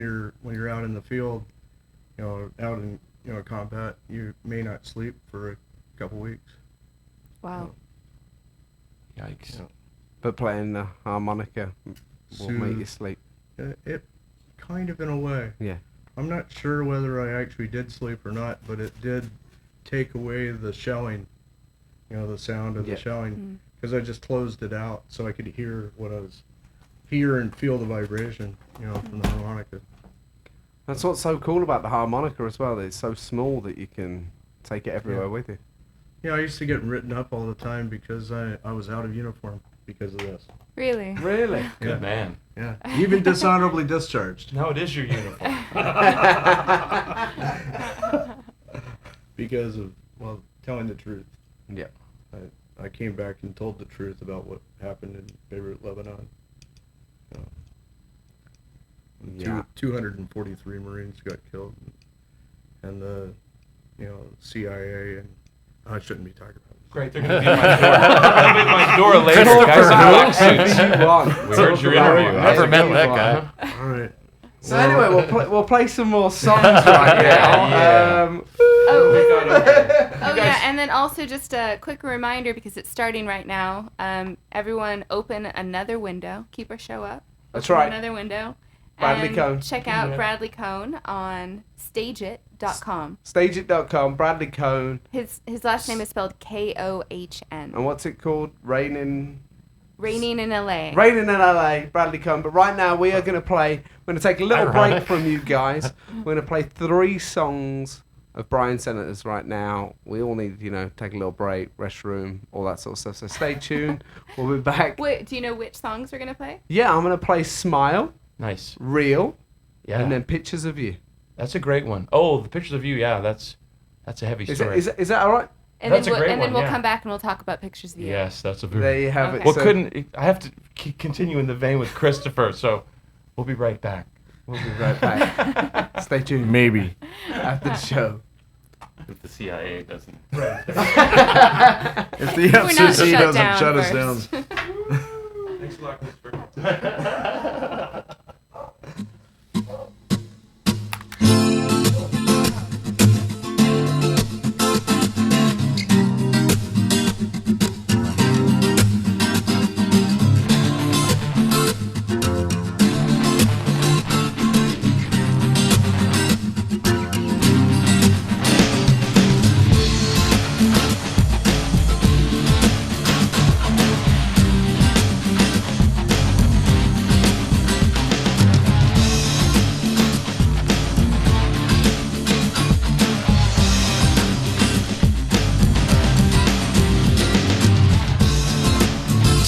you're out in the field, out in combat, you may not sleep for a couple weeks. Wow. Yikes. But playing the harmonica will make you sleep. It kind of in a way. Yeah. I'm not sure whether I actually did sleep or not, but it did take away the shelling, the sound of the shelling, because I just closed it out so I could hear and feel the vibration, from the harmonica. That's what's so cool about the harmonica as well. That it's so small that you can take it everywhere with you. Yeah, I used to get written up all the time because I was out of uniform because of this. Really? Really? Good man. Yeah. Even dishonorably discharged. No, it is your uniform. Because of, telling the truth. Yeah. I came back and told the truth about what happened in Beirut, Lebanon. 243 Marines got killed, and the CIA, and I shouldn't be talking about it. Great, they're going to be at my door later. Guys in black suits. We heard your interview. Never met that guy. All right. So anyway, we'll play some more songs right now. Yeah, and then also just a quick reminder, because it's starting right now. Everyone open another window. Keep our show up. That's open right. Another window. Bradley and Cohn. Check out Bradley Cohn on stageit.com. Stageit.com, Bradley Cohn. His last name is spelled Kohn. And what's it called? Raining in LA. Raining in LA, Bradley Cohn. But right now we are going to play, we're going to take a little break from you guys. We're going to play 3 songs of Brian Senators right now. We all need, take a little break, restroom, all that sort of stuff. So stay tuned. We'll be back. Wait, do you know which songs we're going to play? Yeah, I'm going to play Smile. Nice. Real. Yeah. And then Pictures of You. That's a great one. Oh, the Pictures of You, yeah, that's a heavy story. Is that all right? And That's then a great then we'll one, come back and we'll talk about Pictures of You. Yes, that's a very... There you have it. Well, So- I have to continue in the vein with Christopher, so we'll be right back. We'll be right back. Stay tuned. Maybe. After the show. If the CIA doesn't. If the We're not FCC shut doesn't down shut us first. down. Thanks a lot, Christopher.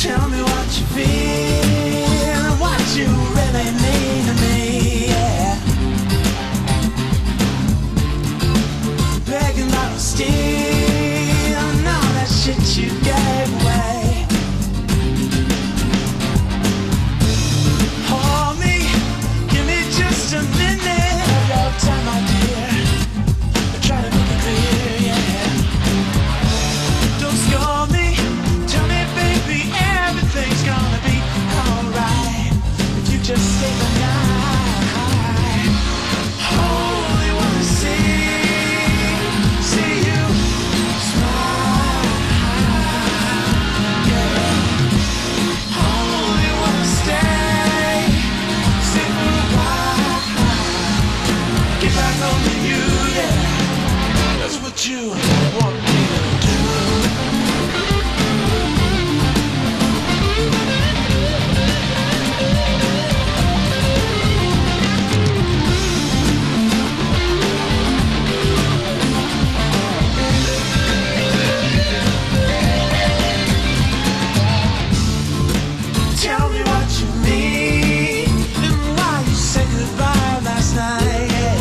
Tell me what you feel and what you really mean to me, yeah. Begging about steal and all that shit you gave away. Hold me, give me just a minute of your time, my dear. Try to make it clear, yeah. Don't score me, tell me, baby, everything's gonna be alright if you just stay the night. Only wanna see you smile, yeah. Only wanna stay for a while. Get back home to you, yeah. That's what you want me to do. Tell me what you mean and why you said goodbye last night. Yeah.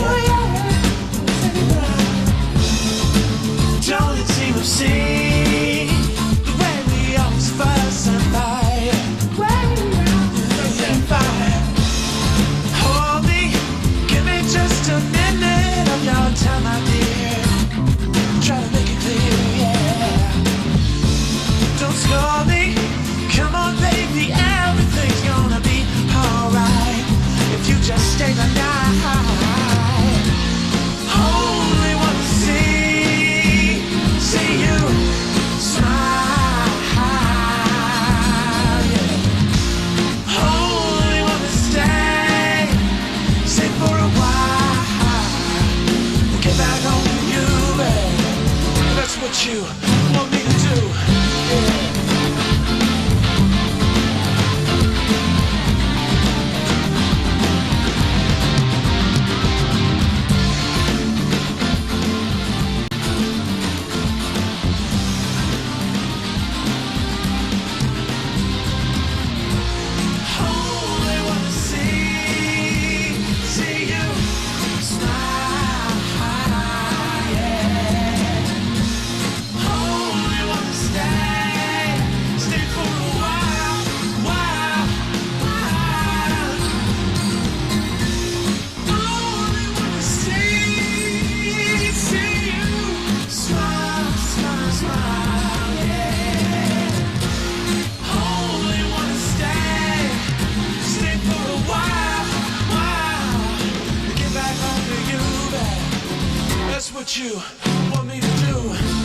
what you want me to do. Yeah. What you want me to do.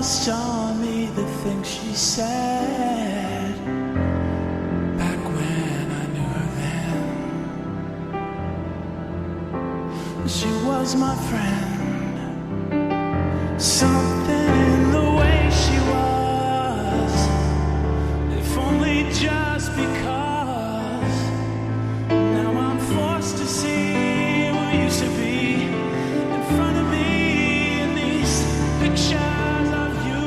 stormy, the things she said back when I knew her then. She was my friend. Something in the way she was, if only just because. Now I'm forced to see what used to be in front of me in these pictures of you.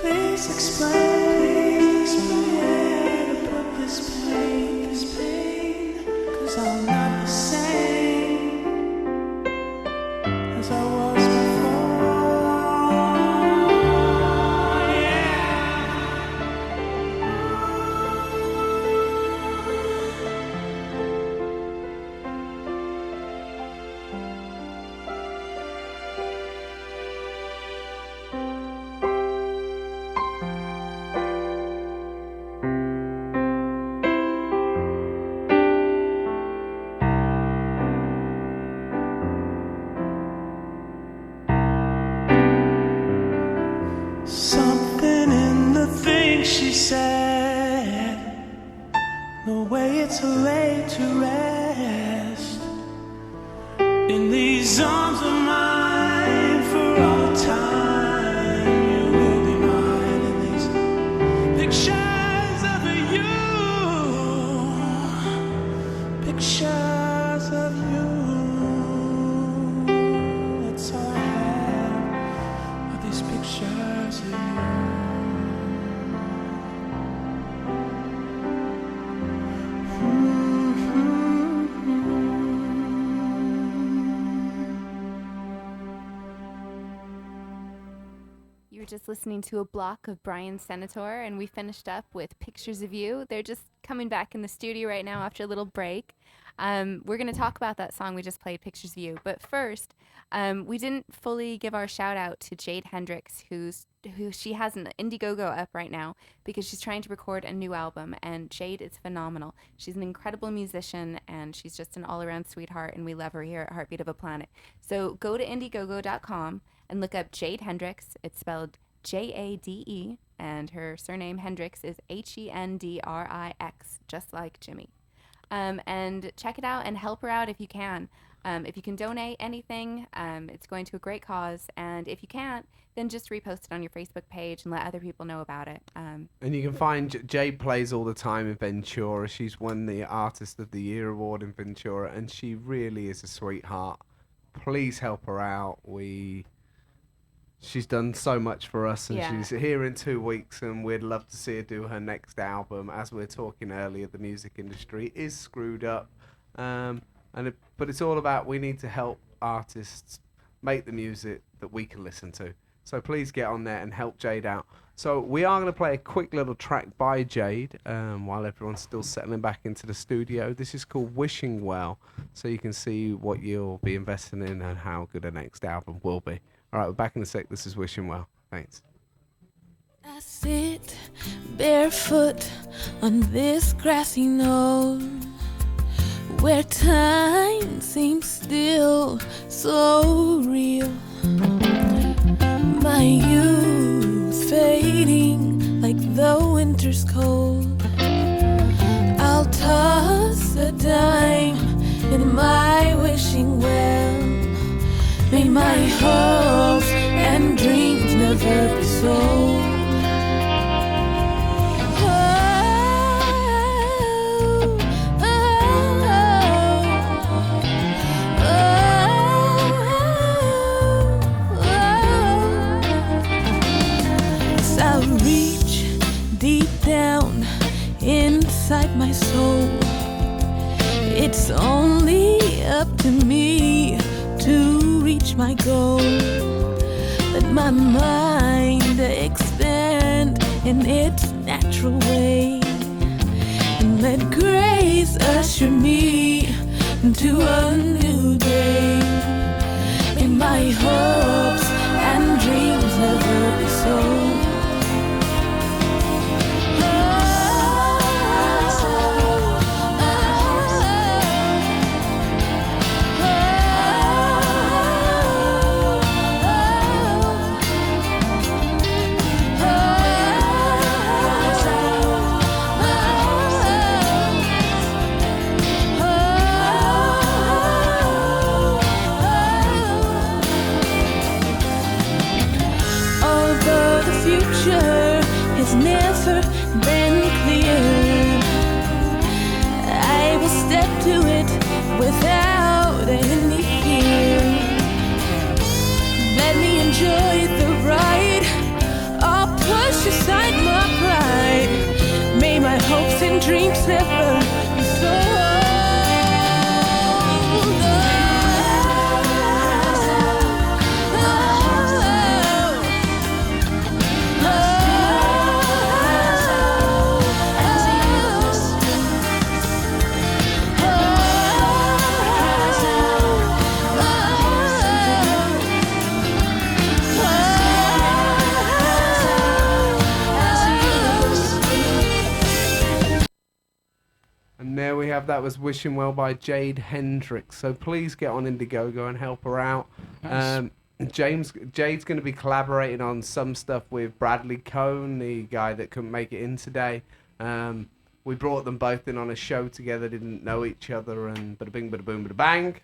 Please explain where to put this pain, 'cause I'm not the same as I was before. Yeah. Something in the things she said, the way it's laid to rest in these arms of mine for all time. You will be mine in these pictures of you, pictures of you. That's all I have, are these pictures of you. You were just listening to a block of Brian Senator, and we finished up with Pictures of You. They're just coming back in the studio right now after a little break. We're going to talk about that song we just played, Pictures of You. But first, we didn't fully give our shout out to Jade Hendricks, who she has an Indiegogo up right now because she's trying to record a new album, and Jade is phenomenal. She's an incredible musician, and she's just an all-around sweetheart, and we love her here at Heartbeat of a Planet. So go to Indiegogo.com and look up Jade Hendricks. It's spelled Jade, and her surname Hendricks is Hendrix, just like Jimmy. And check it out and help her out if you can. If you can donate anything, it's going to a great cause. And if you can't, then just repost it on your Facebook page and let other people know about it. And you can find Jade plays all the time in Ventura. She's won the Artist of the Year award in Ventura, and she really is a sweetheart. Please help her out. She's done so much for us, and she's here in 2 weeks, and we'd love to see her do her next album. As we were talking earlier, the music industry is screwed up, but it's all about we need to help artists make the music that we can listen to. So please get on there and help Jade out. So we are going to play a quick little track by Jade while everyone's still settling back into the studio. This is called Wishing Well, so you can see what you'll be investing in and how good the next album will be. All right, we're back in a sec. This is Wishing Well. Thanks. I sit barefoot on this grassy knoll where time seems still so real. My youth fading like the winter's cold. I'll toss a dime in my wishing well. May my hopes and dreams never be sold. As I reach deep down inside my soul, it's only up to me to reach my goal. Let my mind expand in its natural way, and Let grace usher me to a new day. May my hopes and dreams never be sold. Never been clear. I will step to it without any fear. Let me enjoy the ride. I'll push aside my pride. May my hopes and dreams never be sold. And there we have, that was Wishing Well by Jade Hendricks. So please get on Indiegogo and help her out. Nice. Jade's going to be collaborating on some stuff with Bradley Cohn, the guy that couldn't make it in today. We brought them both in on a show together, didn't know each other, and bada bing, bada boom, bada bang.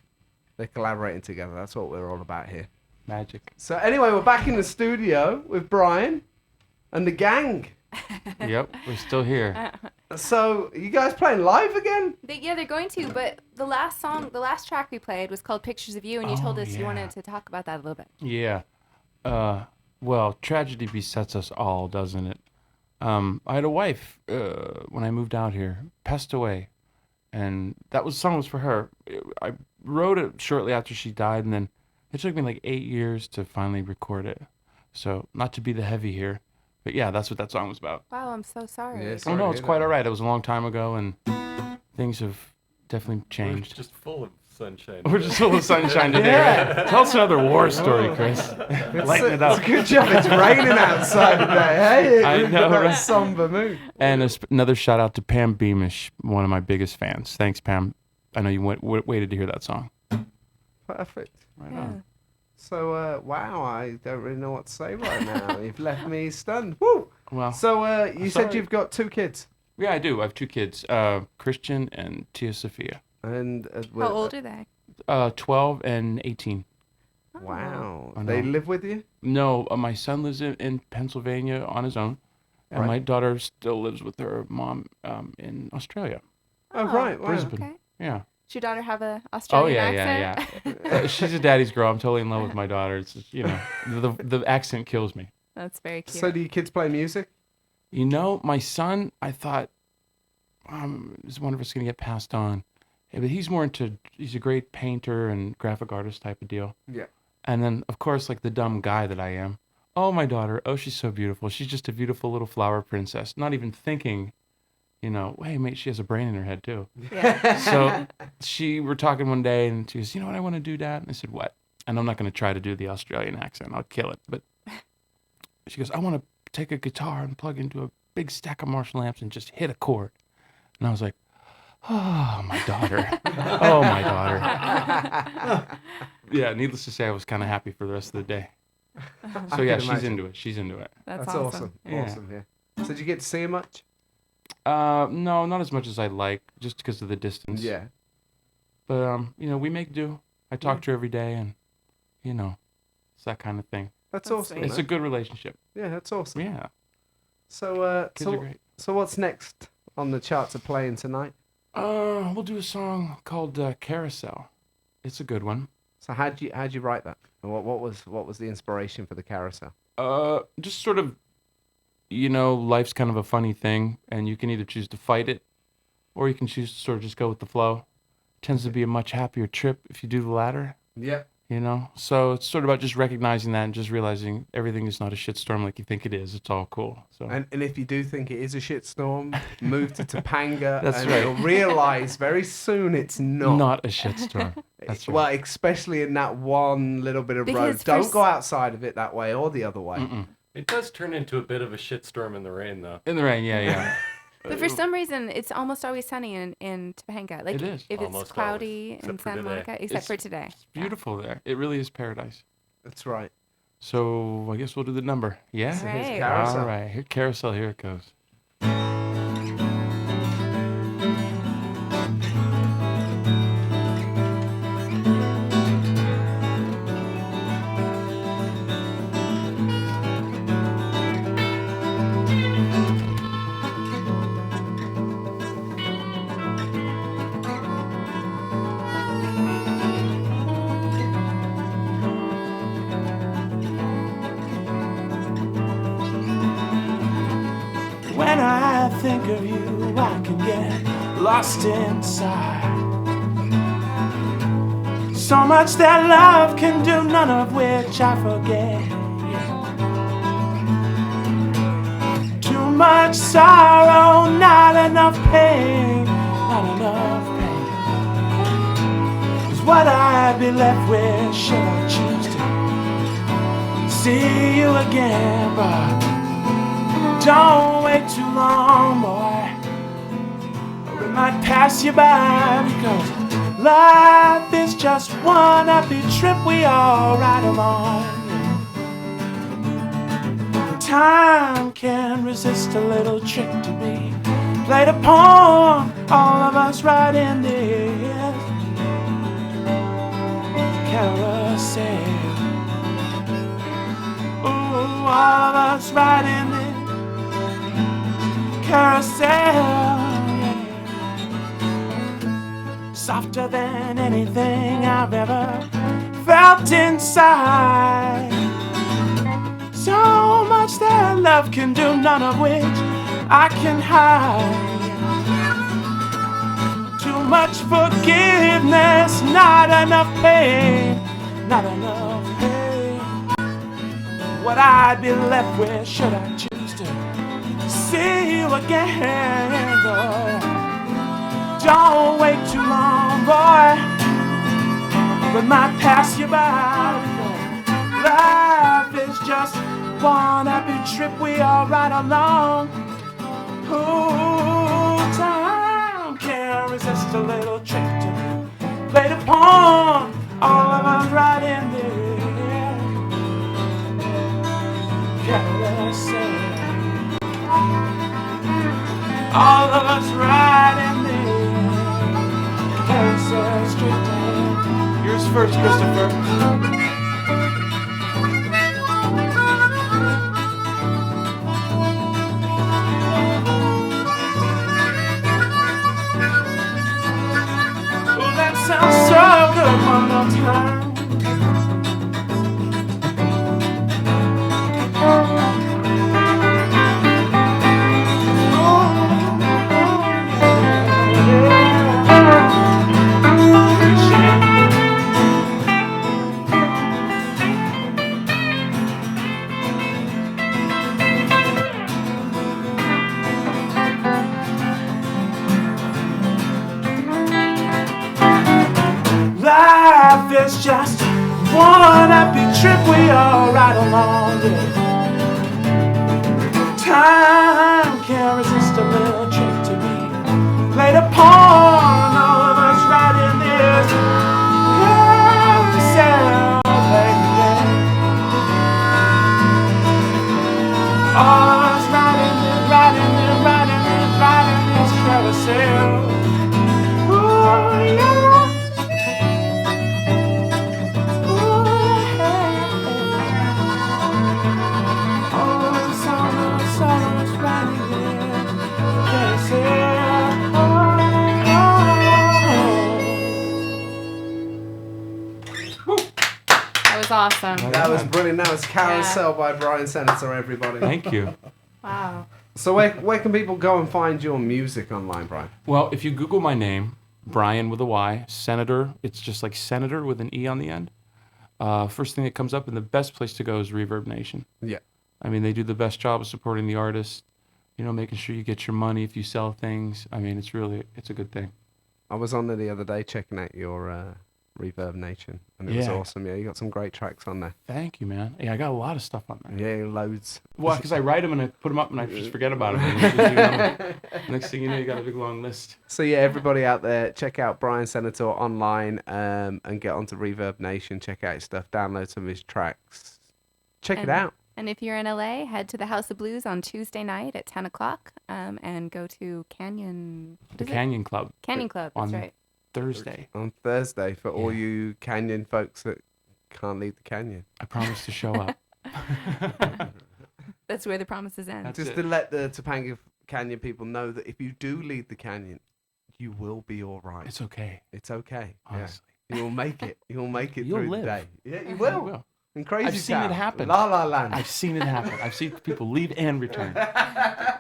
They're collaborating together. That's what we're all about here. Magic. So anyway, we're back in the studio with Brian and the gang. Yep, we're still here. So, you guys playing live again? They're going to, but the last track we played was called Pictures of You, and you told us you wanted to talk about that a little bit. Yeah. Well, tragedy besets us all, doesn't it? I had a wife when I moved out here, passed away, and song was for her. I wrote it shortly after she died, and then it took me like 8 years to finally record it. So, not to be the heavy here, but yeah, that's what that song was about. Wow, I'm so sorry. Yeah, Oh sorry no, to it's hear quite that. all right. It was a long time ago, and things have definitely We're changed. just full of sunshine. We're just full of sunshine today, right? Tell us another war story, Chris. Lighten it up. It's a good job it's raining outside today, hey? I know, That right? somber mood. And another shout out to Pam Beamish, one of my biggest fans. Thanks, Pam. I know you waited to hear that song. Perfect. Right Yeah. on. So, wow, I don't really know what to say right now. You've left me stunned. Woo! Well, So, you said sorry. you've got 2 kids. yeah, I do. I have 2 kids, Christian and Tia Sophia. And How old are they? 12 and 18. Wow. I They know. live with you? No, my son lives in Pennsylvania on his own, and Right. my daughter still lives with her mom in Australia. Oh, right. Wow. Brisbane. Okay. Yeah. Does your daughter have a Oh Australian yeah, accent? yeah. She's a daddy's girl. I'm totally in love with my daughter. It's just, the accent kills me. That's very cute. So, do your kids play music? My son, I thought, is one of us going to get passed on. Yeah, but he's a great painter and graphic artist type of deal. Yeah. And then, of course, like the dumb guy that I am. Oh, my daughter. Oh, she's so beautiful. She's just a beautiful little flower princess. Not even thinking, hey, mate, she has a brain in her head, too. Yeah. So we're talking one day, and she goes, you know what I want to do, Dad? And I said, what? And I'm not going to try to do the Australian accent. I'll kill it. But she goes, I want to take a guitar and plug into a big stack of Marshall amps and just hit a chord. And I was like, oh, my daughter. Oh, my daughter. Yeah, needless to say, I was kind of happy for the rest of the day. So, yeah, can she's imagine. into it. She's into it. That's awesome. Yeah. Awesome, yeah. So, did you get to see her much? No, not as much as I'd like, just because of the distance. Yeah. But, we make do. I talk to her every day, and, it's that kind of thing. That's That's awesome. sweet. It's a good relationship. Yeah, that's awesome. Yeah. So, Kids are great. so what's next on the charts of playing tonight? We'll do a song called Carousel. It's a good one. So, how'd you write that? And what was the inspiration for the carousel? Just sort of, life's kind of a funny thing, and you can either choose to fight it, or you can choose to sort of just go with the flow. Tends to be a much happier trip if you do the latter. Yep. You know, so it's sort of about just recognizing that and just realizing everything is not a shitstorm like you think it is. It's all cool. So And if you do think it is a shitstorm, move to Topanga, That's and right. you'll realize very soon it's not. not a shitstorm. That's right. Well, especially in that one little bit of road. Because Don't go outside of it that way or the other way. Mm-mm. It does turn into a bit of a shitstorm in the rain, though. In the rain, yeah. But for some reason, it's almost always sunny in Topanga. Like It is. if Almost it's cloudy always, in except for Santa today. Monica, except It's- for today. It's beautiful there. It really is paradise. That's right. So I guess we'll do the number. Yeah. All right. Carousel. All right. Here, carousel. Here it goes. When I think of you, I can get lost inside. So much that love can do, none of which I forget. Too much sorrow, not enough pain, not enough pain. Is what I'd be left with should I choose to see you again, but don't wait too long, boy, or it might pass you by, because life is just one happy trip we all ride along. Time can't resist a little trick to be played upon all of us right in this carousel. Ooh, all of us right in this carousel, yeah. Softer than anything I've ever felt inside. So much that love can do, none of which I can hide. Too much forgiveness, not enough pain, not enough pain. What I'd be left with should I choose to see you again, boy. Don't wait too long, boy. It might pass you by. Life is just one happy trip we all ride along. Ooh, time can't resist a little trick to be played upon all of us right in there carousel. All of us riding there. Carousel straight down. Yours first, Christopher. Oh, that sounds so good one more time. Life is just one happy trip we all ride along with. Time can't resist a little trick to be played upon all of us right in this carousel, baby. All of us riding this carousel. Ooh, yeah. That was awesome. That was brilliant. That was Carousel by Brian Senator, everybody. Thank you. Wow. So where can people go and find your music online, Brian? Well, if you Google my name, Brian with a Y, Senator, it's just like Senator with an E on the end. first thing that comes up, and the best place to go is Reverb Nation. Yeah. I mean, they do the best job of supporting the artist, you know, making sure you get your money if you sell things. I mean, it's a good thing. I was on there the other day checking out your Reverb Nation, and it was Yeah. awesome. Yeah, you got some great tracks on there. Thank you, man. Yeah, I got a lot of stuff on there. Yeah, loads. Well, because I write them and I put them up and I just forget about them. Next thing you know, you got a big long list. So yeah, everybody out there, check out Brian Senator online and get onto Reverb Nation. Check out his stuff. Download some of his tracks. Check it out. And if you're in LA, head to the House of Blues on Tuesday night at 10 o'clock and go to Canyon. The Canyon Club. Canyon Club, that's on right. Thursday. On Thursday for all Yeah. you Canyon folks that can't leave the canyon. I promise to show up. That's where the promises end. That's Just it. to let the Topanga Canyon people know that if you do leave the canyon, you will be all right. It's okay, It's okay. honestly. Yeah. You'll make it. You'll make it You'll through live. the day. Yeah, you You will. will. In Crazy I've seen it Town. happen. La La Land. I've seen it happen. I've seen people leave and return. Right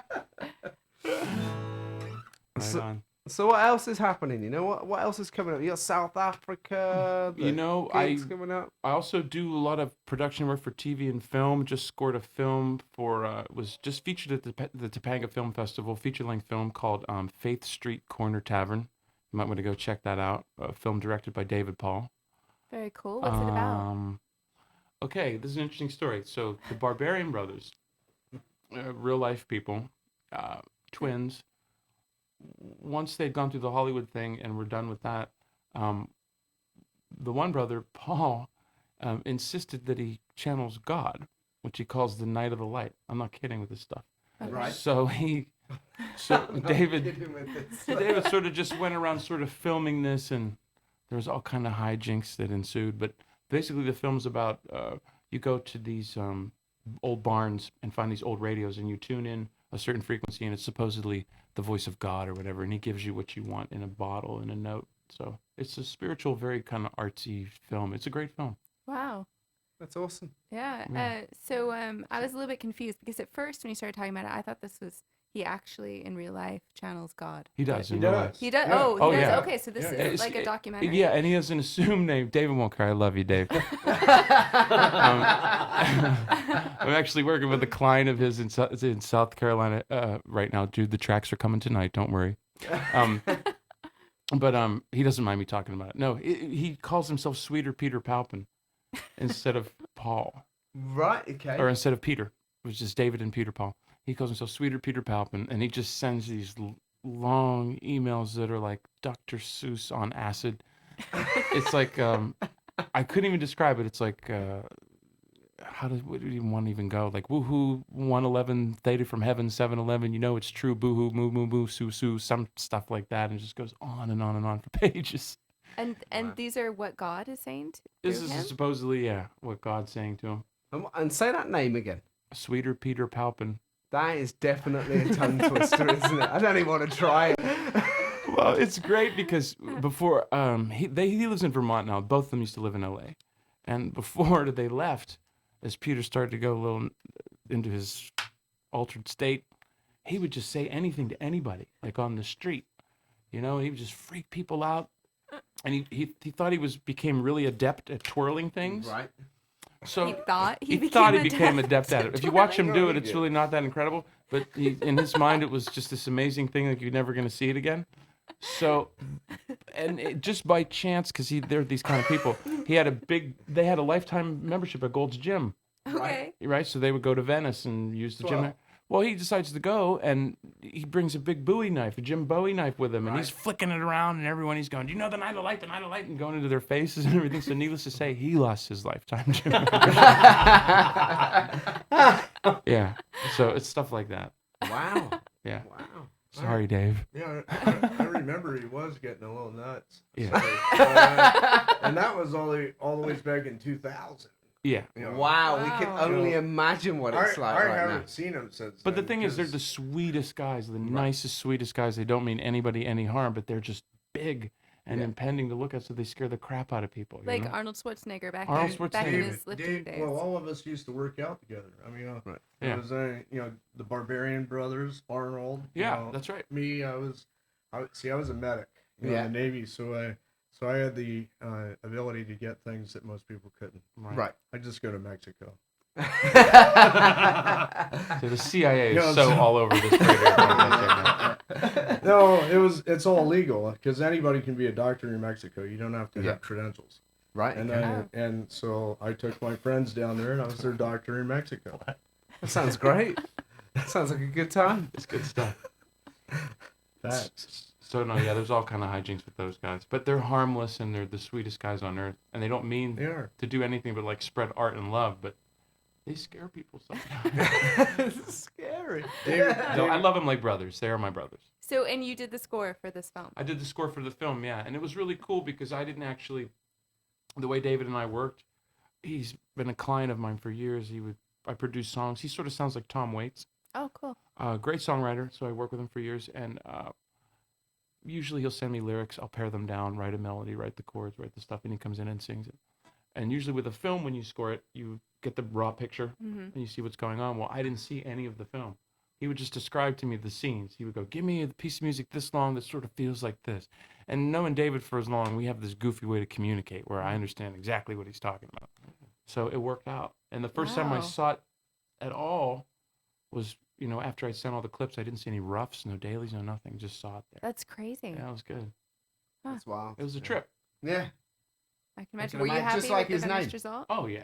So- on. So what else is happening? You know what else is coming up? You got South Africa. You know, gigs coming up. I also do a lot of production work for TV and film. Just scored a film for was just featured at the Topanga Film Festival, feature-length film called Faith Street Corner Tavern. You might want to go check that out. A film directed by David Paul. Very cool. What's it about? Okay, this is an interesting story. So the Barbarian brothers, real life people, twins. Once they'd gone through the Hollywood thing and were done with that, the one brother, Paul, insisted that he channels God, which he calls the Night of the Light. I'm not kidding with this stuff. Right. So David sort of just went around sort of filming this, and there was all kind of hijinks that ensued. But basically, the film's about you go to these old barns and find these old radios, and you tune in a certain frequency, and it's supposedly the voice of God or whatever, and he gives you what you want in a bottle and a note. So it's a spiritual, very kind of artsy film. It's a great film. Wow. That's awesome. Yeah. Yeah. So I was a little bit confused because at first when you started talking about it, I thought this was he actually in real life channels God. He does. He in real life. does. He does. Yeah. Oh, he Oh, does. yeah. Okay, so this Yeah, is yeah. It's- like a documentary. Yeah, and he has an assumed name. David won't cry. I love you, Dave. I'm actually working with a client of his in South Carolina right now. Dude, the tracks are coming tonight. Don't worry. But he doesn't mind me talking about it. No, he calls himself Sweeter Peter Palpin instead of Paul, Right. Okay. or instead of Peter, which is David and Peter Paul. He calls himself Sweeter Peter Palpin, and he just sends these long emails that are like Dr. Seuss on acid. It's like I couldn't even describe it. It's like where did one even go? Like woohoo, 111 theta from heaven, 711. You know it's true. Boohoo, moo moo moo, sue sue, some stuff like that, and it just goes on and on and on for pages. And Wow. these are what God is saying This through is him? supposedly what God's saying to him. And say that name again. Sweeter Peter Palpin. That is definitely a tongue twister, isn't it? I don't even want to try it. Well, it's great because before he lives in Vermont now. Both of them used to live in LA, and before they left, as Peter started to go a little into his altered state, he would just say anything to anybody, like on the street. You know, he would just freak people out, and he thought he became really adept at twirling things. Right. So He thought he became adept at it. If you watch him do twirling. it, it's really not that incredible. But in his mind, it was just this amazing thing, like you're never going to see it again. So, just by chance, because they're these kind of people, they had a lifetime membership at Gold's Gym, Okay. right? So they would go to Venice and use the gym Wow. there. Well, he decides to go, and he brings a big Bowie knife, a Jim Bowie knife with him, and he's flicking it around, and everyone, he's going, do you know the Night of Light, and going into their faces and everything. So needless to say, he lost his lifetime gym membership. Yeah, so it's stuff like that. Wow. Yeah. Wow. Sorry, Dave. Yeah, I remember he was getting a little nuts. Yeah. So, and that was all the ways back in 2000. Yeah. You know. Wow. We can Wow. only You know, imagine what it's like I right haven't now. seen him since. But the then, thing is, they're the 'cause- sweetest guys, the nicest, sweetest guys. They don't mean anybody any harm, but they're just big and Yeah. impending to look at, so they scare the crap out of people. You Like know? Arnold Schwarzenegger back Arnold back in Schwarzenegger. his lifting days. Well, all of us used to work out together. I mean, Right. it Yeah. was the Barbarian brothers, Arnold. Yeah, that's right. Me, I was a medic. In Yeah. the Navy, so So I had the ability to get things that most people couldn't. Right. I just go to Mexico. So the CIA is No, so so- all over this radio podcast right now. No, it's all legal because anybody can be a doctor in Mexico. You don't have to Yeah. have credentials. Right. And okay. and so I took my friends down there, and I was their doctor in Mexico. That sounds great. That sounds like a good time. It's good stuff. Facts. So no, yeah, there's all kind of hijinks with those guys, but they're harmless and they're the sweetest guys on earth, and they don't mean They are. to do anything but like spread art and love, but they scare people sometimes. It's scary. No, I love them like brothers. They are my brothers. So, and you did the score for this film. I did the score for the film, yeah, and it was really cool because I didn't actually. The way David and I worked, he's been a client of mine for years. I produced songs. He sort of sounds like Tom Waits. Oh, cool. Great songwriter, so I worked with him for years, and usually he'll send me lyrics. I'll pare them down, write a melody, write the chords, write the stuff, and he comes in and sings it. And usually with a film, when you score it, you get the raw picture and you see what's going on. Well, I didn't see any of the film. He would just describe to me the scenes. He would go, give me a piece of music this long that sort of feels like this. And knowing David for as long, we have this goofy way to communicate where I understand exactly what he's talking about. So it worked out. And the first time I Wow. saw it at all was, after I sent all the clips, I didn't see any roughs, no dailies, no nothing. Just saw it there. That's crazy. Yeah, it was good. That's wild. It was a trip. Yeah. I can imagine. can Were you imagine. happy Just like with his the finished name. result? Oh, yeah.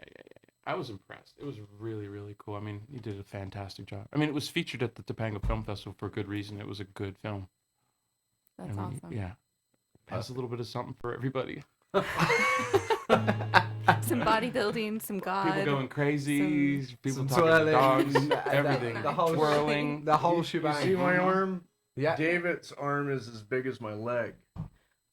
I was impressed. It was really, really cool. I mean, he did a fantastic job. I mean, it was featured at the Topanga Film Festival for a good reason. It was a good film. That's And awesome. Yeah. Has a little bit of something for everybody. Some bodybuilding, some God. People going crazy, people Some talking to twirling, dogs, the- everything. the whole twirling. The whole You shebang. see my arm? Yeah. David's arm is as big as my leg.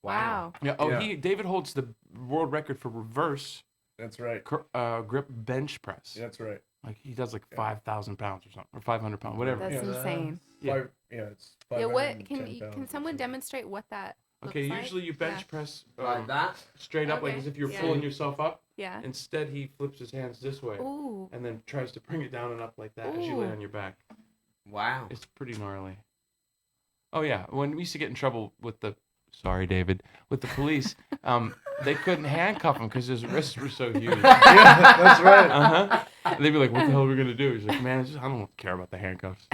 Wow. Yeah. Yeah. David holds the world record for reverse That's right. grip bench press. That's right. Like he does like 5,000 pounds or something, or 500 pounds, whatever. That's Yeah. insane. Yeah. It's Yeah. What 510 can pounds someone or something. demonstrate what that looks Okay, like? usually you bench press Like that. straight up, like Okay, as if you're yeah. pulling yourself up. Yeah. Instead, he flips his hands this way Ooh. and then tries to bring it down and up like that as you lay Ooh. on your back. Wow. It's pretty gnarly. Oh yeah, when we used to get in trouble with the, sorry David, with the police, they couldn't handcuff him because his wrists were so huge. Yeah, that's right. They'd be like, "What the hell are we gonna do?" He's like, "Man, I don't care about the handcuffs."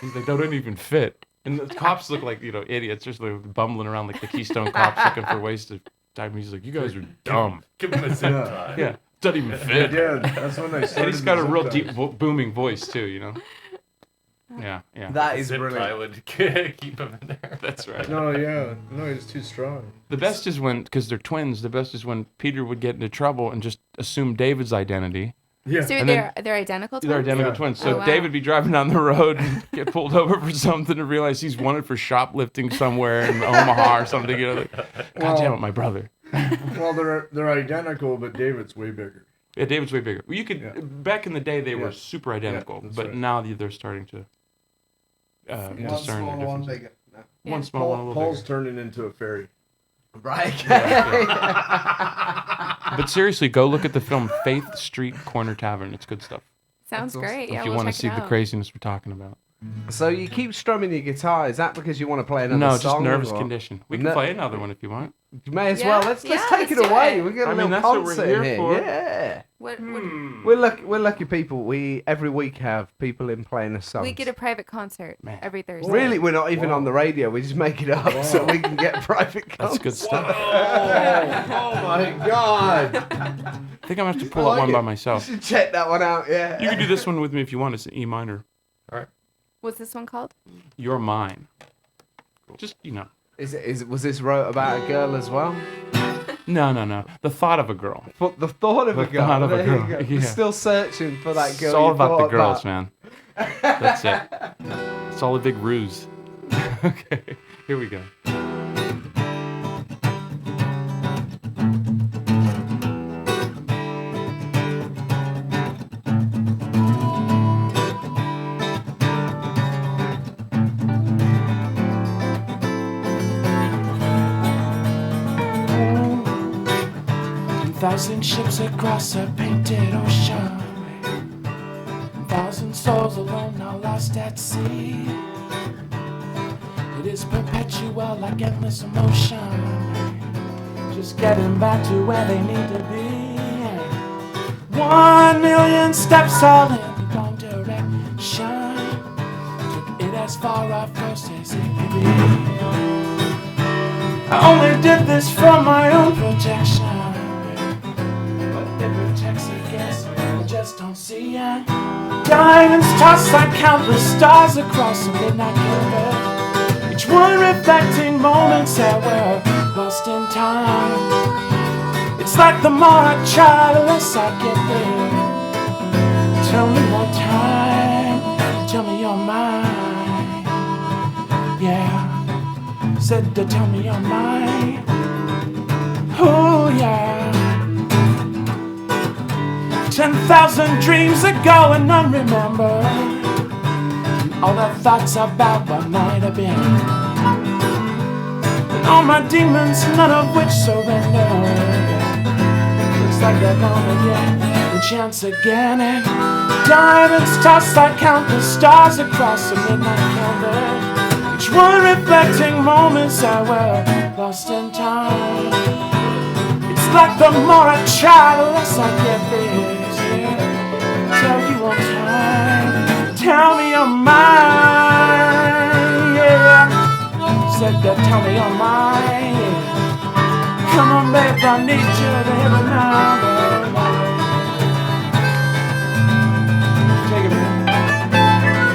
He's like, "They don't even fit." And the cops look like idiots, just like bumbling around like the Keystone Cops looking for ways to tie me. He's like, "You guys are dumb." Give him a zip Yeah. tie. Yeah, doesn't even They fit. did. That's when they started. And he's got a the real zip deep, ties. booming voice too. Yeah. That is Zip brilliant. tie would keep him in there. That's right. No, yeah. No, he's too strong. The best is when, because they're twins, the best is when Peter would get into trouble and just assume David's identity. Yeah. So And they're identical twins? They're identical Yeah. twins. So Oh, wow. David would be driving down the road and get pulled over for something and realize he's wanted for shoplifting somewhere in Omaha or something. Like, God damn it, my brother. Well, they're identical, but David's way bigger. Yeah, David's way bigger. You could Yeah. back in the day they were Yeah. super identical, that's but right. now they're starting to discern the difference. Yeah. One small, one a little Paul's bigger. turning into a fairy. Right. But seriously, go look at the film Faith Street Corner Tavern. It's good stuff. Sounds That's awesome. great. Yeah, if you we'll want to check see it the out. craziness we're talking about. So you keep strumming your guitar. Is that because you want to play another No, song? just nervous or- condition. We can No- play another one if you want. You may as Yeah, well. Let's yeah, take it let's do away. it. We're getting I a mean, little that's what we're concert here here. for. Yeah. What, We're lucky people. We every week have people in playing a song. we get a private concert Man. every Thursday. Really, we're not even Wow. on the radio. We just make it up so we can get a private concert. That's good stuff. Oh my God! I think I'm gonna have to pull I up like one it. by You myself. should check that one out. Yeah. You can do this one with me if you want. It's an E minor. What's this one called? You're mine. Just Is it? Was this wrote about a girl as well? no. The thought of a girl. But the thought of a The girl. thought of a there girl, you go. yeah. We're still searching for that girl. It's all you about the thought girls, about. man. That's it. It's all a big ruse. Okay, here we go. Thousand ships across a painted ocean, 1,000 souls alone now lost at sea. It is perpetual like endless emotion. just getting back to where they need to be. 1,000,000 steps all in the wrong direction. Took it as far off first as it could be. I only did this for my own protection, but it protects against I just don't see it. Diamonds tossed like countless stars across the midnight river, each one reflecting moments that were lost in time. It's like the more I try, the less I get there. Tell me one time, tell me you're mine. Yeah, said to tell me you're mine. Oh yeah. 10,000 dreams ago and none remember all the thoughts about what might have been. And all my demons, none of which surrender. Looks like they're gonna get the chance again. And diamonds tossed like countless stars across the midnight canvas, each one reflecting moments that were lost in time. It's like the more I try, the less I get this. Tell you one time, tell me you're mine, yeah. Said that, tell me you're mine, yeah. Come on, babe, I need you to hear me now, baby. Take it, baby.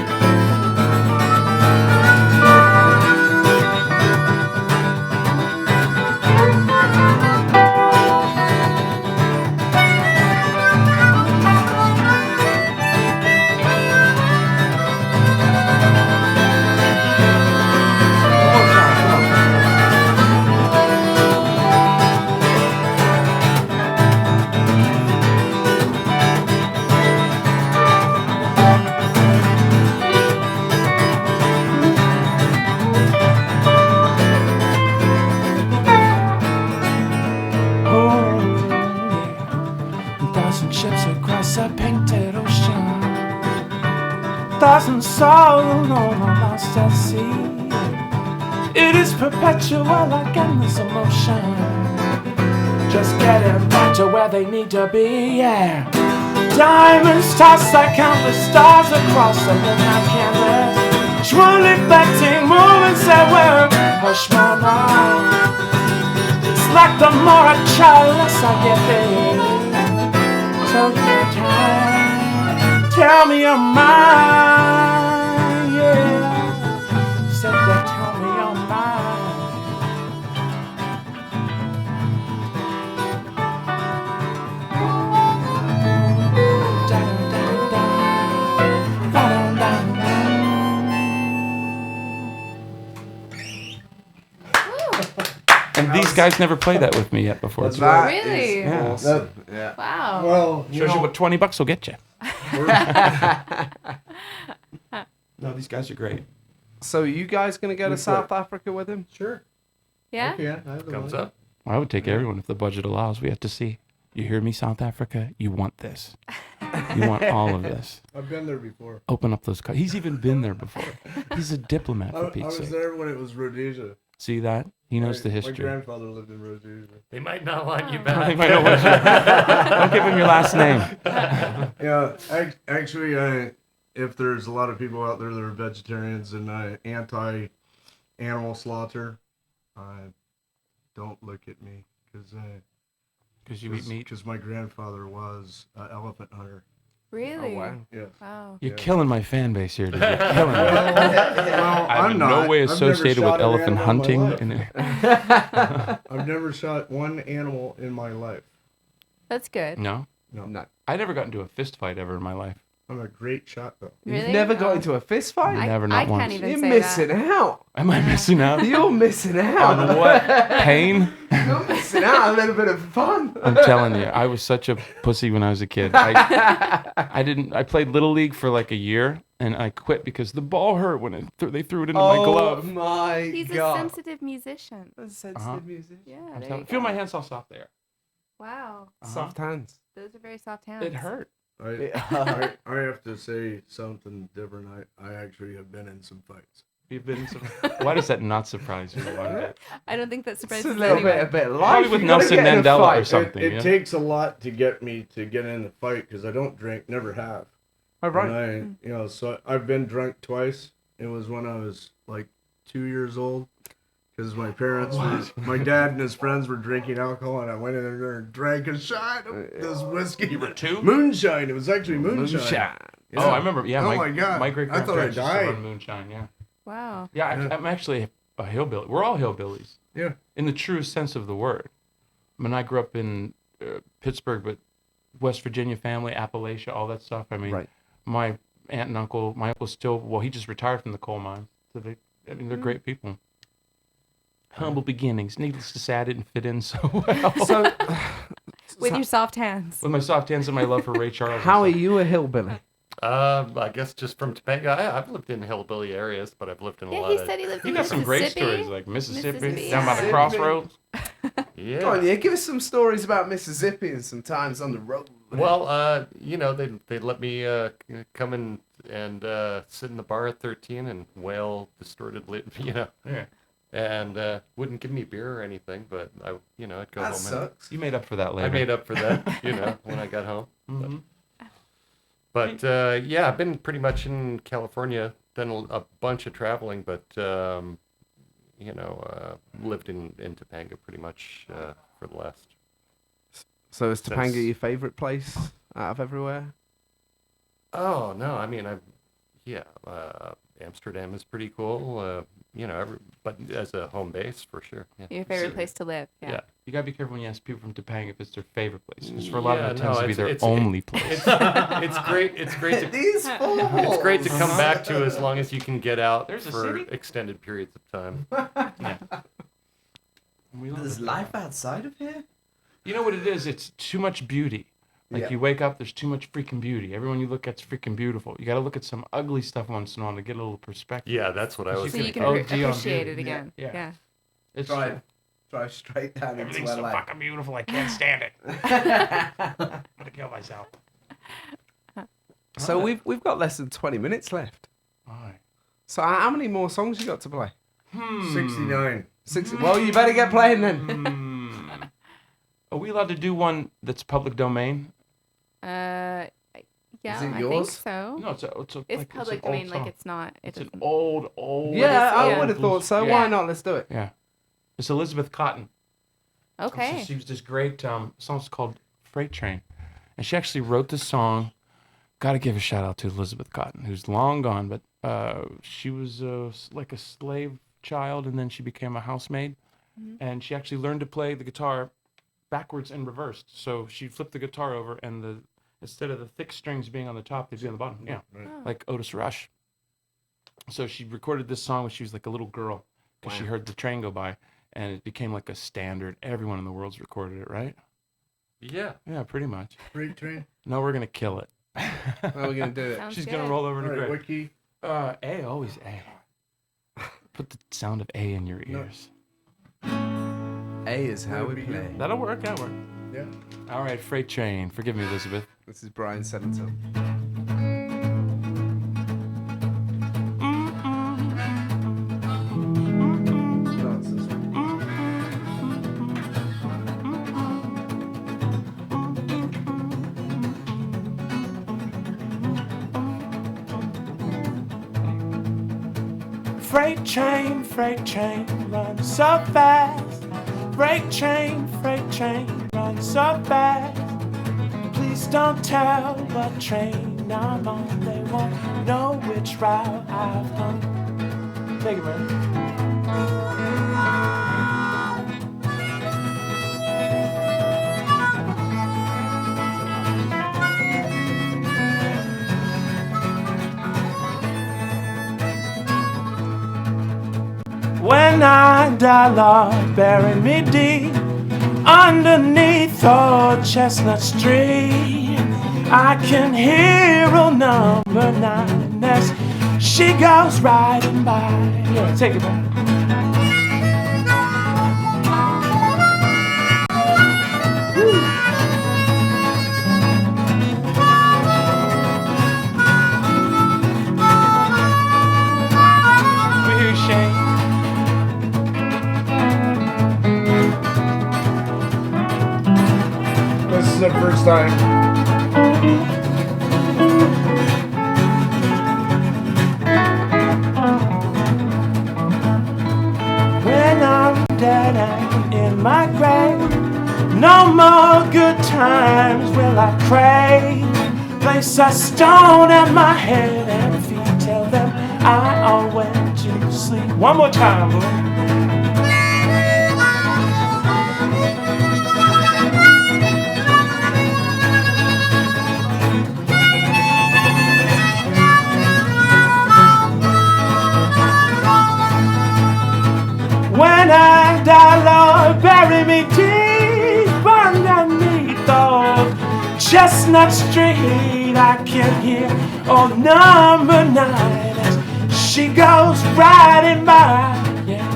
Thousand souls lost at sea. It is perpetual like endless emotion. Just getting back to where they need to be, yeah. Diamonds tossed like countless stars across the midnight canvas, each one reflecting moments that were hush my mind. It's like the more I try, the less I get there. So your time, tell me you're mine, yeah. Said that, tell me you're And these guys never played that with me yet before. That's It's right. Really? Yeah. Awesome. Yeah. Wow. Well, Shows you what 20 bucks will get you. we're- No, these guys are great. So you guys gonna go to Good South for Africa with him? sure. Yeah? Okay, I have the Comes money. up. I would take everyone if the budget allows. We have to see. You hear me, South Africa? You want this. You want all of this. I've been there before. Open up those cards. He's even been there before. He's a diplomat, I for Pete's was sake. there when it was Rhodesia. See that? He knows the My history. grandfather lived in Rhodesia. They might not want you They back. might not want you. Don't give him your last name. Yeah, actually, if there's a lot of people out there that are vegetarians and anti-animal slaughter, don't look at me Because you eat meat. because my grandfather was an elephant hunter. Really? Oh, wow. Yes. Wow. You're Yeah. killing my fan base here, dude. You're killing me. Well, I'm I'm in not. no way I've never associated shot with an elephant animal in my hunting. life. And I've never shot one animal in my life. That's good. no, No. I never got into a fist fight ever in my life. I'm a great shot though. Really? You've never got Oh. into a fist fight? Never, I not can't once. even You're say missing that. out. Am I missing out? You're missing out. On what? Pain? You're missing out a little bit of fun. I'm telling you, I was such a pussy when I was a kid. I played Little League for like a year, and I quit because the ball hurt when they threw it into my glove. Oh my He's a god. sensitive musician. A sensitive Uh-huh. musician. Yeah. I'm there telling- you feel go. my hands how soft they are. Wow. Soft hands. Those are very soft hands. It hurt. I have to say something different. I actually have been in some fights. You've been. Why does that not surprise you one bit? I don't think that It's surprises a little anyone. bit of life. Probably with You gotta Nelson get in a Mandela or fight. something. It yeah? takes a lot to get me to get in the fight because I don't drink, never have. Oh, right. And so I've been drunk twice. It was when I was like 2 years old because my parents, my dad and his friends were drinking alcohol, and I went in there and drank a shot of this whiskey. You were 2? Moonshine. It was actually moonshine. Moonshine. Yeah. Oh, I remember. Yeah. Oh my God. My great I thought I grandparents used to died. run moonshine. Yeah. Wow. Yeah. I'm actually a hillbilly. We're all hillbillies. Yeah. In the true sense of the word. I mean, I grew up in Pittsburgh, but West Virginia family, Appalachia, all that stuff. I mean, Right. my aunt and uncle, my uncle's still, well, he just retired from the coal mine. So they're great people. Humble beginnings. Needless to say, I didn't fit in so well. So, With your soft hands. With my soft hands and my love for Ray Charles. how are and stuff. you a hillbilly? I guess just from Topanga. I've lived in hillbilly areas, but I've lived in a Yeah, lot he of. said he lived You in got some great Mississippi. stories like Mississippi, Mississippi, down by the yeah. crossroads. Yeah. Go on, yeah, give us some stories about Mississippi and some times on the road. Well, they let me come in and sit in the bar at 13 and wail distortedly, Yeah. and wouldn't give me beer or anything, but I'd go That home sucks. You made up for that later. and I made up for that, when I got home. Mhm. But yeah, I've been pretty much in California, done a bunch of traveling, but lived in Topanga pretty much for the last. So is Topanga That's- your favourite place out of everywhere? Oh no, I mean Amsterdam is pretty cool. But as a home base for sure. Yeah. Your favorite place to live. Yeah. Yeah. You gotta be careful when you ask people from Topanga if it's their favorite place, because for a lot of it Yeah, tends no, to be their it's- only place. It's great. It's great to. These fools. It's great to come back to as long as you can get out There's a for city? extended periods of time. Yeah. We love There's it. life outside of here? You know what it is? It's too much beauty. Like Yeah. you wake up, there's too much freaking beauty. Everyone you look at's freaking beautiful. You gotta look at some ugly stuff once in a while to get a little perspective. Yeah, that's what I was. So you thinking. can OD on appreciate beauty. it again. Yeah. Yeah. It's Drive straight down into everything's so LA. fucking beautiful. I can't stand it. I'm gonna kill myself. So we've got less than 20 minutes left. Alright. So how many more songs you got to play? 69. 60. Well, you better get playing then. Are we allowed to do one that's public domain? Yeah, Is it I yours? think so. No, it's It's like, public it's an domain, old like song. it's not. It's an doesn't- old. Yeah, I yeah. would have thought so. Yeah. Why not? Let's do it. Yeah. It's Elizabeth Cotton. Okay. She was this great song's called Freight Train. And she actually wrote this song. Gotta give a shout out to Elizabeth Cotton, who's long gone, but she was like a slave child, and then she became a housemaid. And she actually learned to play the guitar backwards and reversed. So she flipped the guitar over, and instead of the thick strings being on the top, they'd be on the bottom. Yeah, like Otis Rush. So she recorded this song when she was like a little girl, because she heard the train go by, and it became like a standard. Everyone in the world's recorded it, right? Yeah. Yeah, pretty much. Freight train. No, we're gonna kill it. How are we going to do it? Sounds She's good. gonna roll over All to right, Greg. what key? A, always A. Put the sound of A in your No. ears. A is how we play. That'll work. That'll work. Yeah. All right, Freight Train. Forgive me, Elizabeth. This is Brian Senator. No, it's this one. Freight train, run so fast. Freight train, run so fast. Please don't tell what train I'm on. They won't know which route I've gone. Take it, man. When I die, Lord, bury me deep underneath old Chestnut Street. I can hear old number 9 as she goes riding by. Yeah, take it back. We time. When I'm dead and in my grave, no more good times will I crave. Place a stone at my head and feet, tell them I all went to sleep. One more time, boy. When I die, Lord, bury me deep underneath those Chestnut Street. I can hear old number 9 as she goes riding by. Yeah.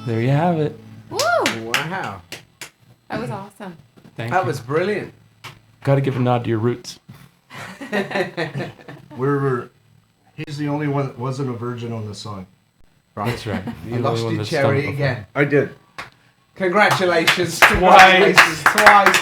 There you have it. Woo! Wow. That was awesome. Thank That you. was brilliant. Got to give a nod to your roots. He's the only one that wasn't a virgin on this song. That's right. You I'm the lost only one your that's done it cherry before. again. I did. Congratulations. Congratulations twice.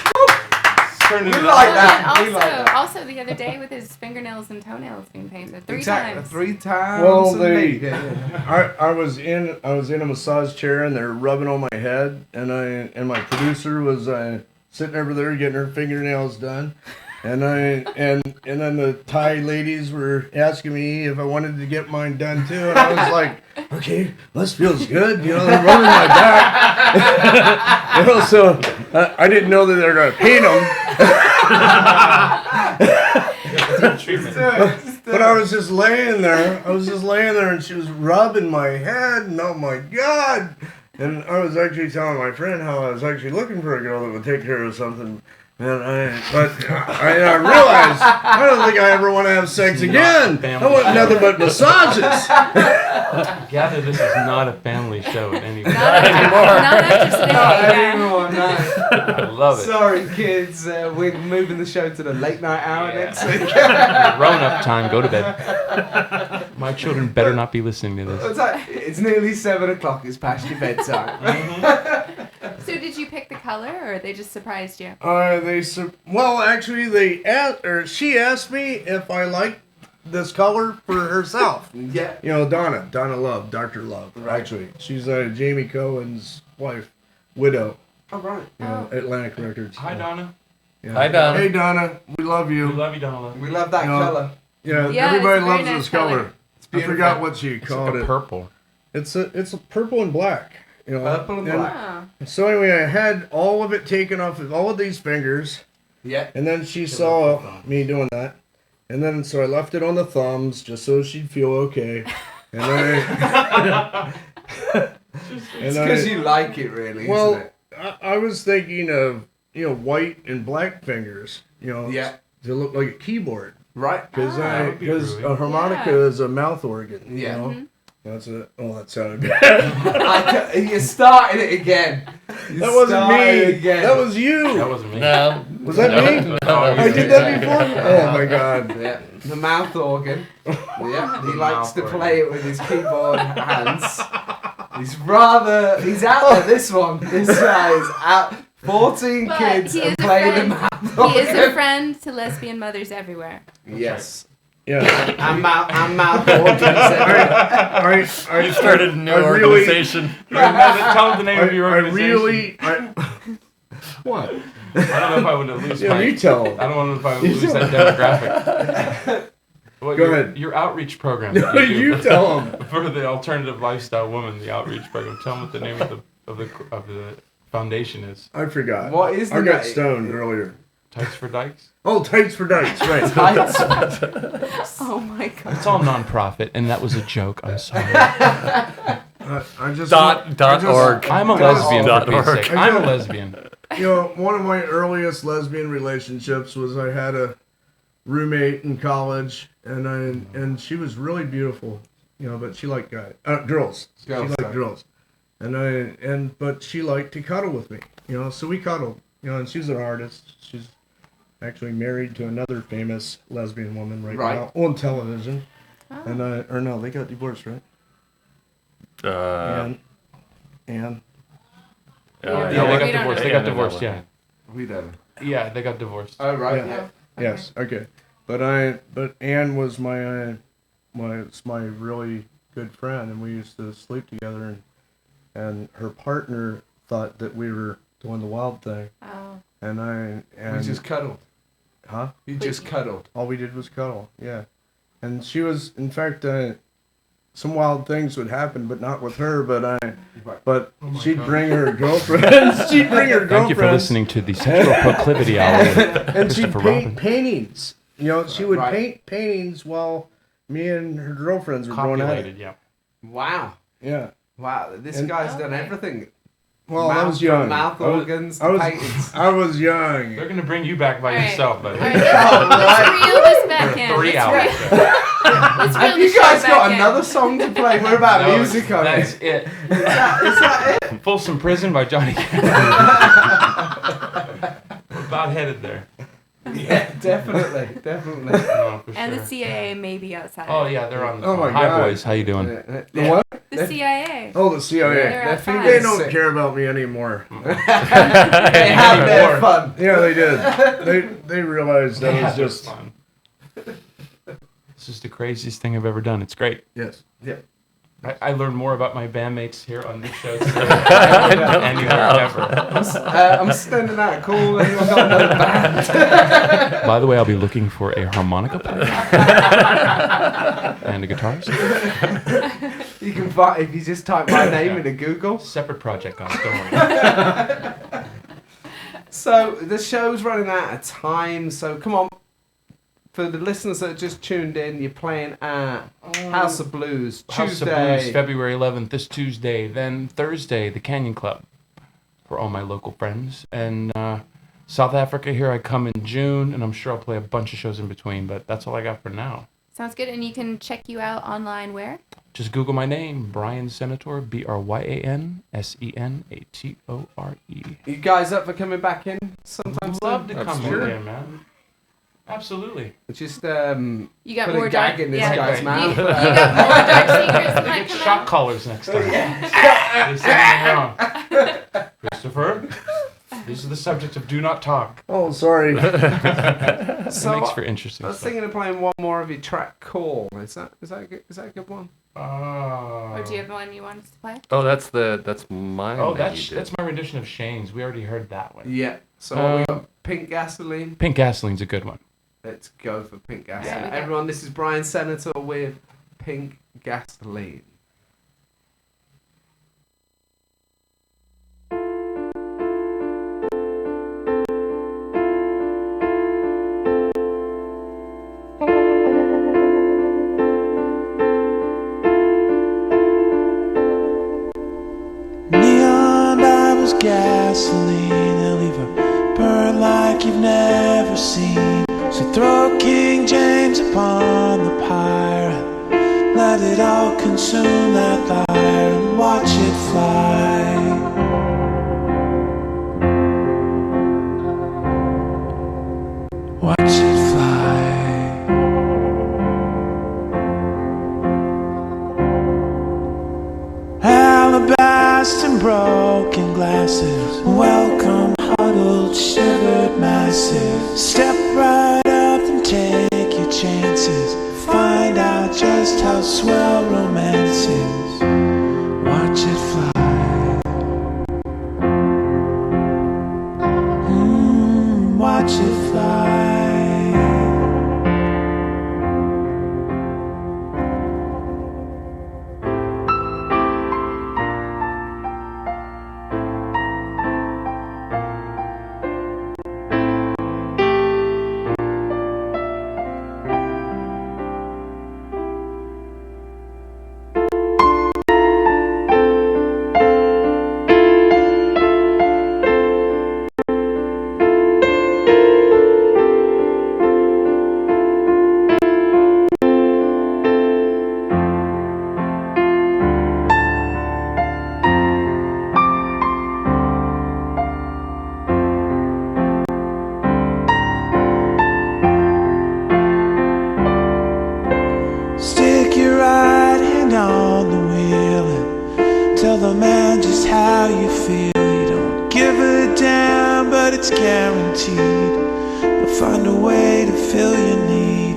Turn We it like up. that. And We like that. also the other day with his fingernails and toenails being painted 3 Exactly. times. 3 times. Well, and they, me. Yeah. I was in a massage chair and they're rubbing on my head, and my producer was sitting over there getting her fingernails done, and then the Thai ladies were asking me if I wanted to get mine done too, and I was like, okay, this feels good, they're rubbing my back, so I didn't know that they're gonna paint them. But I was just laying there. And she was rubbing my head, and oh my God! And I was actually telling my friend how I was actually looking for a girl that would take care of something. And I realized I don't think I ever want to have sex again. I want nothing but massages. Gather this is not a family show at any point. Not after today. yeah. Anymore, no. I love it. Sorry, kids. We're moving the show to the late night hour next week. Grown up time, go to bed. My children better not be listening to this. It's nearly 7 o'clock. It's past your bedtime. So did you pick the color, or they just surprised you? She asked me if I liked this color for herself. Yeah. Donna Love, Dr. Love. Right. Actually, she's Jamie Cohen's wife, widow. All right. Atlantic Records. Hi, Donna. Yeah. Hi, Donna. Hey, Donna. We love you. We love you, Donna. We love that No. color. Yeah, Yeah, everybody it's a very loves nice this color. color. It's I beautiful. forgot what she It's called like a it. purple. It's a purple and black. Purple and black. Oh. So anyway, I had all of it taken off of all of these fingers, Yeah. and then she saw me doing that, and then so I left it on the thumbs just so she'd feel okay, and then It's because you like it, really, well, isn't it? I was thinking of white and black fingers, Yeah. to look like a keyboard, Right. because that would be groovy. a harmonica Yeah. is a mouth organ. Yeah. That's it. Oh, that sounded bad. You started it again. That wasn't me. Again. That was you. That wasn't me. No. Was that me? I did that before? Oh my God. Yeah, the mouth organ. Yeah, he The likes mouth to organ. play it with his keyboard hands. He's out there, this one. This guy is out. 14 But kids he is and a playing the friend. mouth He organ. is a friend to lesbian mothers everywhere. Yes. Yeah. And mouth organs. I You started a new I really- organization. Tell them the name of your I organization. really. What? I don't know if I would lose Yeah, my. you tell. I don't know if I would lose that demographic. Well, Go your, ahead. Your outreach program. No, that you you do tell them. for the alternative lifestyle woman. The outreach program. Tell them what the name of the foundation is. I forgot. What is I the got name? stoned earlier. Tights for Dykes. Oh, Tights for Dykes, right. Oh my god. It's all nonprofit, and that was a joke. I'm sorry. I just .org. I'm a Dot lesbian for Pete's org. sake. I'm a lesbian. One of my earliest lesbian relationships was I had a roommate in college, and she was really beautiful, but she liked girls. Girls, She liked sorry. girls, but she liked to cuddle with me, so we cuddled, and she's an artist. She's actually married to another famous lesbian woman right Right. now on television. Oh. And or no, they got divorced, right? And Yeah, Yeah, we they got don't divorced. know. They got divorced. Yeah. We don't. Yeah, they got divorced. Oh, right. Yeah. Yes. Okay. But Anne was my really good friend, and we used to sleep together, and her partner thought that we were doing the wild thing, Oh. and We just cuddled. huh? You just cuddled. All we did was cuddle. Yeah. And she was, in fact, some wild things would happen, but not with her. But she'd bring her girlfriends. She'd bring her girlfriends. Thank you for listening to the Sexual Proclivity Hour. And she'd Christopher paint Robin. paintings. You know, she would Right. paint paintings while me and her girlfriends were going at it. Copulated, yeah. Wow. Yeah. Wow. This And- guy's done Okay. everything. Well, I Mouth- was young. Mouth I was- organs, I was, paintings. I was young. They're gonna bring you back by All right. yourself, but All right, let's reel this back for in. 3 Let's hours. Let's reel Have you this show guys back got in. another song to play? We're about No, music on that's it. it. Is that it? Folsom Prison by Johnny Cash. We're about headed there. Yeah, definitely. Definitely. No, for And sure. the CIA may be outside. Oh yeah, they're on. Oh my Hi God. boys, how you doing? The what? The CIA. Oh, the CIA. They're They're outside. They feeling don't sick. care about me anymore. They have their fun. Yeah, they did. They realized that was just fun. This is the craziest thing I've ever done. It's great. yes. I learned more about my bandmates here on this show than anywhere ever. I'm standing out cool. Anyone got another band? By the way, I'll be looking for a harmonica player and a guitarist. You can find if you just type my name into Google. Separate project, guys. Don't worry. So the show's running out of time. So come on. For the listeners that just tuned in, you're playing at House of Blues House of Tuesday. Blues, February 11th, this Tuesday. Then Thursday, the Canyon Club for all my local friends. And South Africa, here I come in June, and I'm sure I'll play a bunch of shows in between, but that's all I got for now. Sounds good. And you can check you out online where? Just Google my name, Brian Senator, BryanSenatore. You guys up for coming back in sometime Love to soon? come Absolutely. in there, man. Absolutely. Just You got put more a gag dark. in this Yeah. guy's You- mouth. You got more dark secrets that They might get come shock out. collars next time. They send me around. Christopher, these are the subjects of Do Not Talk. Oh, sorry. It So makes for interesting I was stuff. thinking of playing one more of your track, Call. Is that a good one? Or do you have one you want us to play? Oh, that's mine. Oh, that you did. that's my rendition of Shane's. We already heard that one. Yeah. So what we got? Pink Gasoline. Pink Gasoline's a good one. Let's go for Pink Gasoline. Yeah. Everyone, this is Brian Senator with Pink Gasoline. Neon diamonds, gasoline, they'll leave a burn like you've never seen. So throw King James upon the pyre and let it all consume that fire and watch it fly. Watch it fly. Alabaster and broken glasses. Welcome, huddled, shivered masses. Step right up and take your chances. Find out just how swell romance is. Watch it fly. Watch it fly. how you feel. You don't give a damn, but it's guaranteed. You'll find a way to fill your need.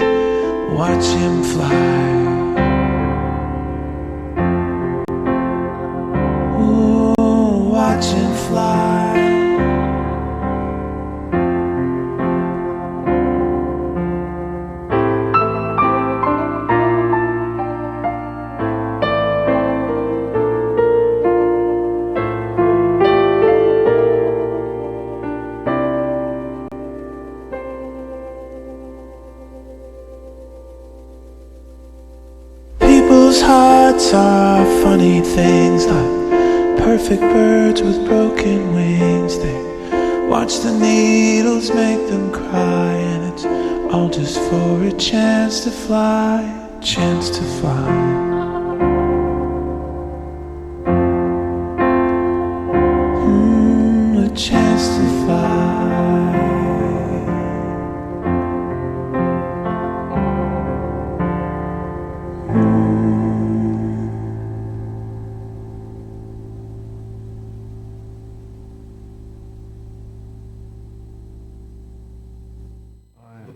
Watch him fly. Ooh, watch him fly. People's hearts are funny things, like perfect birds with broken wings. They watch the needles make them cry, and it's all just for a chance to fly, a chance to fly. A chance to fly.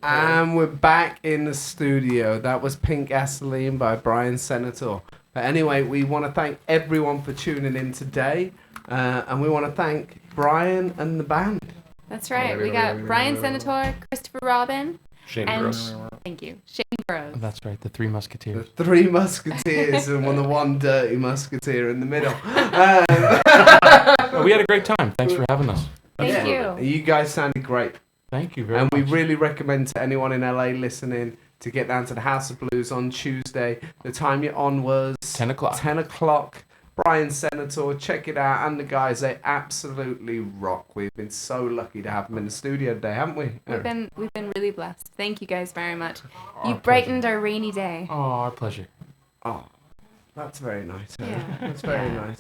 And we're back in the studio. That was Pink Gasoline by Brian Senator. But anyway, we want to thank everyone for tuning in today. And we want to thank Brian and the band. That's right. We got Brian Senator, Christopher Robin, Shane and Gross. thank you, Shane Burrows. That's right, the Three The Musketeers. Three Musketeers and the one dirty musketeer in the middle. We had a great time. Thanks for having us. Thank you. You guys sounded great. Thank you very And much. we really recommend to anyone in LA listening to get down to the House of Blues on Tuesday. The time you're on was 10 o'clock. 10 o'clock. Brian Senator, check it out. And the guys, they absolutely rock. We've been so lucky to have them in the studio today, haven't we? We've been really blessed. Thank you guys very much. You brightened our rainy day. Oh, our pleasure. Oh, that's very nice. Yeah. That's very Yeah. nice.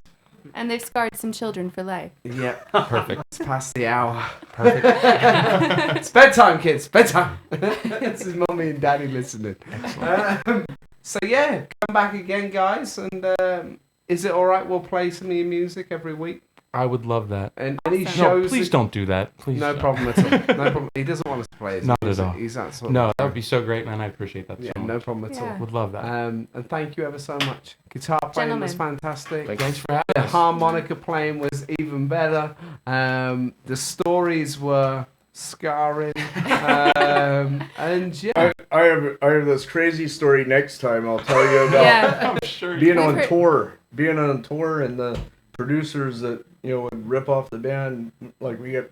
And they've scarred some children for life. Yep. Perfect. It's past the hour. Perfect. It's bedtime, kids. Bedtime. This is mommy and daddy listening. So yeah, come back again, guys. And is it all right? We'll play some of your music every week. I would love that. And any Awesome. No, shows. please don't do that. Please. No problem at all. No problem. He doesn't want us to play his Not at music. all. He's that sort of No, that would be so great, man. I appreciate that Yeah, so much. no problem at Yeah. Would love that. all. And thank you ever so much. Guitar playing was fantastic. Thanks for having The us. harmonica playing was even better. The stories were scarring. And yeah. I have this crazy story next time I'll tell you about Yeah. I'm sure being We've on heard- tour. Being on tour and the producers that, would rip off the band, like we get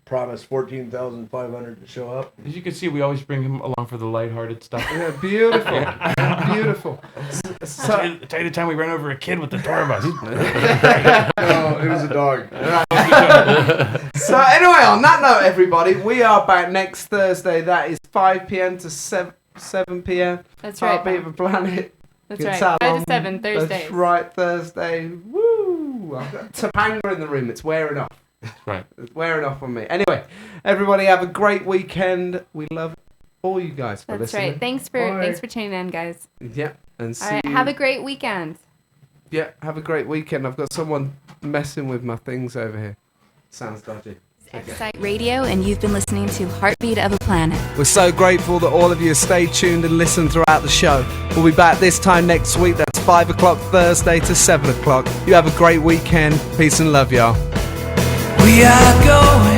promised 14,500 to show up. As you can see, we always bring him along for the lighthearted stuff. Yeah, beautiful. Beautiful. So, Tell you the time we ran over a kid with the tour bus. No, it was a dog. so anyway, on that note, everybody, we are back next Thursday. That is 5 p.m. to 7 p.m. That's right. Heartbeat of a Planet. That's Guitar right. 5 on- to 7 Thursdays. That's right, Thursday. Woo! I've got Topanga in the room. It's wearing off. Right. It's wearing off on me. Anyway, everybody have a great weekend. We love all you guys for That's listening. right. Thanks for tuning in, guys. Yeah, and see All right. you. Have a great weekend. Yeah, have a great weekend. I've got someone messing with my things over here. Sounds dodgy. Excite Radio, and you've been listening to Heartbeat of a Planet. We're so grateful that all of you stay tuned and listen throughout the show. We'll be back this time next week. That's 5 o'clock Thursday to 7 o'clock. You have a great weekend. Peace and love, y'all. We are going